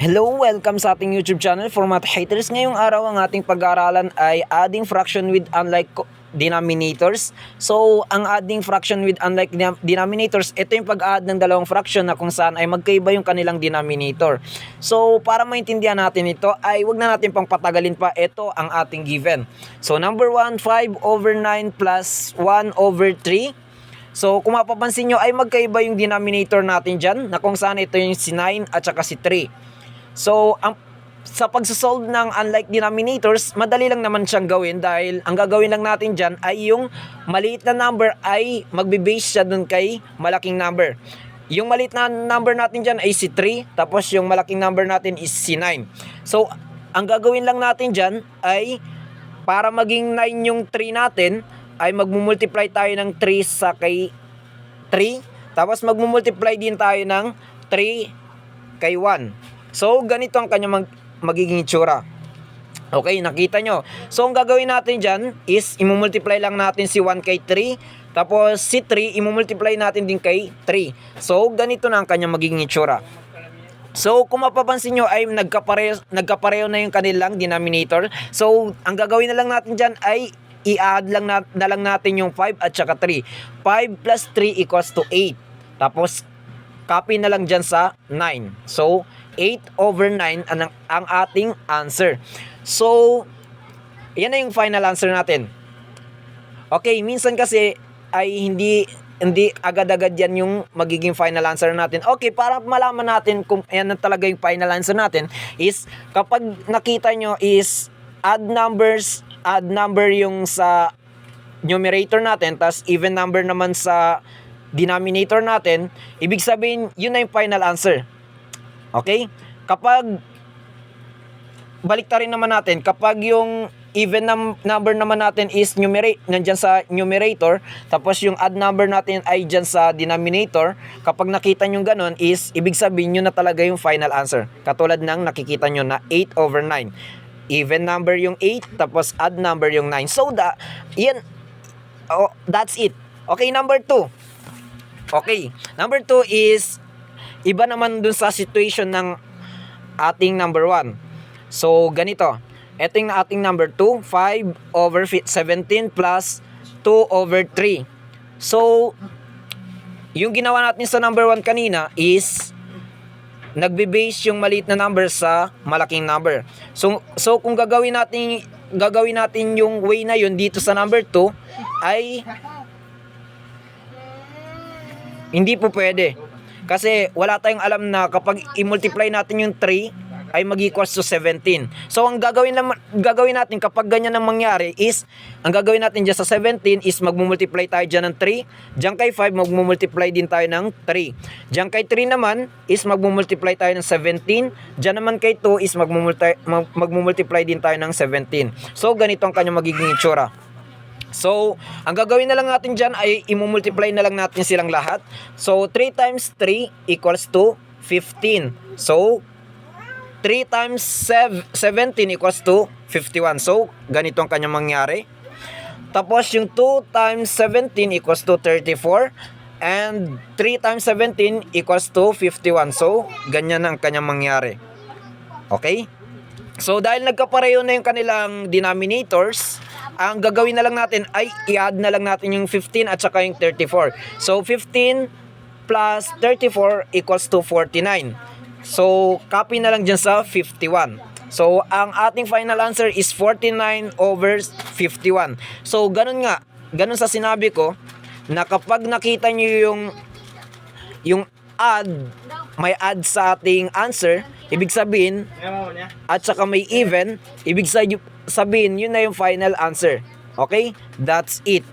Hello, welcome sa ating YouTube channel for Math Haters. Ngayong araw ang ating pag-aaralan ay adding fraction with unlike denominators. So, ang adding fraction with unlike denominators, ito yung pag-add ng dalawang fraction na kung saan ay magkaiba yung kanilang denominator. So, para maintindihan natin ito, ay wag na natin pang patagalin pa. Ito ang ating given. So, number 1, 5 over 9 plus 1 over 3. So, kung mapapansin nyo, ay magkaiba yung denominator natin dyan, na kung saan ito yung si 9 at saka si 3. So, sa pagsasolve ng unlike denominators, madali lang naman siyang gawin dahil ang gagawin lang natin dyan ay yung maliit na number ay magbe-base siya dun kay malaking number. Yung maliit na number natin dyan ay si 3, tapos yung malaking number natin is si 9. So, ang gagawin lang natin dyan ay para maging 9 yung 3 natin, ay magmumultiply tayo ng 3 sa kay 3, tapos magmumultiply din tayo ng 3 kay 1. So, ganito ang kanyang magiging itsura. Okay, nakita nyo. So, ang gagawin natin dyan is imumultiply lang natin si 1 kay 3. Tapos, si 3, imumultiply natin din kay 3. So, ganito na ang kanyang magiging itsura. So, kung mapapansin nyo ay nagkapareho na yung kanilang denominator. So, ang gagawin na lang natin dyan ay i-add lang na lang natin yung 5 at saka 3. 5 plus 3 equals to 8. Tapos, copy na lang dyan sa 9. So, 8 over 9 ang ating answer. So, yan na yung final answer natin. Okay, minsan kasi ay hindi agad-agad yan yung magiging final answer natin. Okay, para malaman natin kung yan na talaga yung final answer natin is kapag nakita nyo is add number yung sa numerator natin, tas even number naman sa denominator natin, ibig sabihin yun na yung final answer. Okay? Kapag baliktarin naman natin, kapag yung even number naman natin is nandyan sa numerator, tapos yung odd number natin ay dyan sa denominator, kapag nakita nyo ganun is, ibig sabihin nyo na talaga yung final answer. Katulad ng nakikita nyo na 8 over 9. Even number yung 8, tapos odd number yung 9. So, that's it. Okay, number 2. Okay, number 2 is iba naman dun sa situation ng ating number 1. So, ganito. Ito yung ating number 2. 5 over 17 plus 2 over 3. So, yung ginawa natin sa number 1 kanina is nagbe-base yung maliit na number sa malaking number. So kung gagawin natin yung way na yun dito sa number 2 ay hindi po pwede. Kasi wala tayong alam na kapag i-multiply natin yung 3 ay mag-equals to 17. So ang gagawin natin kapag ganyan ang mangyari is, ang gagawin natin dyan sa 17 is magmumultiply tayo dyan ng 3. Dyan kay 5 magmumultiply din tayo ng 3. Dyan kay 3 naman is magmumultiply tayo ng 17. Dyan naman kay 2 is magmumultiply din tayo ng 17. So ganito ang kanyang magiging itsura. So, ang gagawin na lang natin dyan ay imumultiply na lang natin silang lahat. So, 3 times 3 equals to 15. So, 3 times 17 equals to 51. So, ganito ang kanyang mangyari. Tapos, yung 2 times 17 equals to 34. And 3 times 17 equals to 51. So, ganyan ang kanyang mangyari. Okay? So, dahil nagkapareho na yung kanilang denominators, ang gagawin na lang natin ay i-add na lang natin yung 15 at saka yung 34. So, 15 plus 34 equals to 49. So, copy na lang dyan sa 51. So, ang ating final answer is 49 over 51. So, ganun sa sinabi ko, na kapag nakita nyo yung may add sa ating answer, ibig sabihin, at saka may even, ibig sabihin, yun na yung final answer. Okay? That's it.